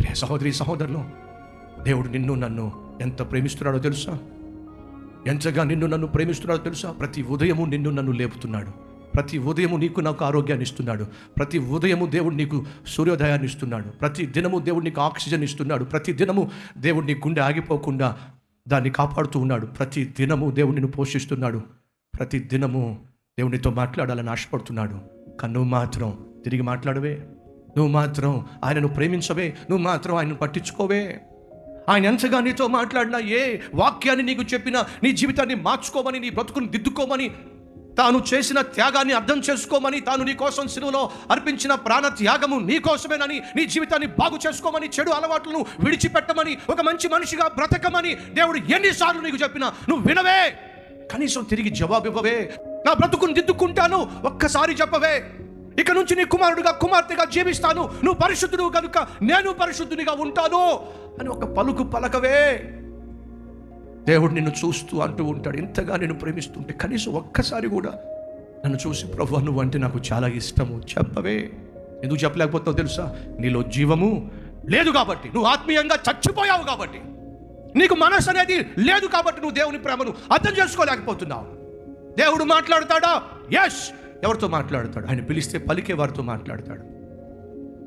ప్రియ సహోదరి సహోదరులు, దేవుడు నిన్ను నన్ను ఎంత ప్రేమిస్తున్నాడో తెలుసా? ఎంతగా నిన్ను నన్ను ప్రేమిస్తున్నాడో తెలుసా? ప్రతి ఉదయము నిన్ను నన్ను లేపుతున్నాడు. ప్రతి ఉదయము నీకు నాకు ఆరోగ్యాన్ని ఇస్తున్నాడు. ప్రతి ఉదయము దేవుడు నీకు సూర్యోదయాన్ని ఇస్తున్నాడు. ప్రతి దినము దేవుడు నీకు ఆక్సిజన్ ఇస్తున్నాడు. ప్రతి దినము దేవుడు నీ గుండె ఆగిపోకుండా దాన్ని కాపాడుతూ ఉన్నాడు. ప్రతి దినము దేవుడు నిన్ను పోషిస్తున్నాడు. ప్రతి దినము దేవునితో మాట్లాడాలని ఆశపడుతున్నాడు. కానీ నువ్వు మాత్రం తిరిగి మాట్లాడవే, నువ్వు మాత్రం ఆయనను ప్రేమించవే, నువ్వు మాత్రం ఆయనను పట్టించుకోవే. ఆయన ఎంతగా నీతో మాట్లాడినా, ఏ వాక్యాన్ని నీకు చెప్పినా, నీ జీవితాన్ని మార్చుకోమని, నీ బ్రతుకుని దిద్దుకోమని, తాను చేసిన త్యాగాన్ని అర్థం చేసుకోమని, తాను నీ కోసం సిలువలో అర్పించిన ప్రాణ త్యాగము నీ కోసమేనని, నీ జీవితాన్ని బాగు చేసుకోమని, చెడు అలవాట్లను విడిచిపెట్టమని, ఒక మంచి మనిషిగా బ్రతకమని దేవుడు ఎన్నిసార్లు నీకు చెప్పినా నువ్వు వినవే. కనీసం తిరిగి జవాబు ఇవ్వవే. నా బ్రతుకుని దిద్దుకుంటాను ఒక్కసారి చెప్పవే. ఇక నుంచి నీ కుమారుడిగా కుమార్తెగా జీవిస్తాను, నువ్వు పరిశుద్ధుడు కనుక నేను పరిశుద్ధునిగా ఉంటాను అని ఒక పలుకు పలకవే. దేవుడు నిన్ను చూస్తూ అంటూ ఉంటాడు, ఇంతగా నేను ప్రేమిస్తుంటే కనీసం ఒక్కసారి కూడా నన్ను చూసి ప్రభువా నువ్వు అంటే నాకు చాలా ఇష్టము చెప్పవే. ఎందుకు చెప్పలేకపోతావు తెలుసా? నీలో జీవము లేదు కాబట్టి, నువ్వు ఆత్మీయంగా చచ్చిపోయావు కాబట్టి, నీకు మనసు అనేది లేదు కాబట్టి నువ్వు దేవుని ప్రేమను అర్థం చేసుకోలేకపోతున్నావు. దేవుడు మాట్లాడతాడా? ఎస్. ఎవరితో మాట్లాడతాడు? ఆయన పిలిస్తే పలికే వారితో మాట్లాడతాడు.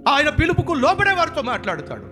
ఆయన పిలుపుకు లోబడే వారితో మాట్లాడతాడు.